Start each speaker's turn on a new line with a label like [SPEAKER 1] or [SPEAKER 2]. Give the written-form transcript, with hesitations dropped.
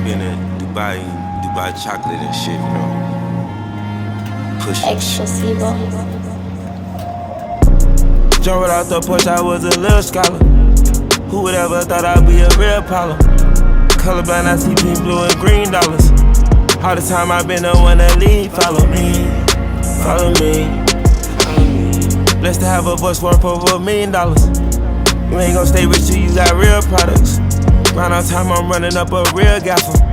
[SPEAKER 1] been in Dubai, Dubai chocolate and shit, you know. Pushing.
[SPEAKER 2] Exclusivo.
[SPEAKER 1] Jumping out the porch, I was a little scholar. Who would ever thought I'd be a real problem? Colorblind, I see pink, blue, and green dollars. All the time I've been the one that lead. Follow me, follow me. Blessed to have a voice worth over $1 million. You ain't gon' stay rich till you got real products. Round on time, I'm running up a real gaffer.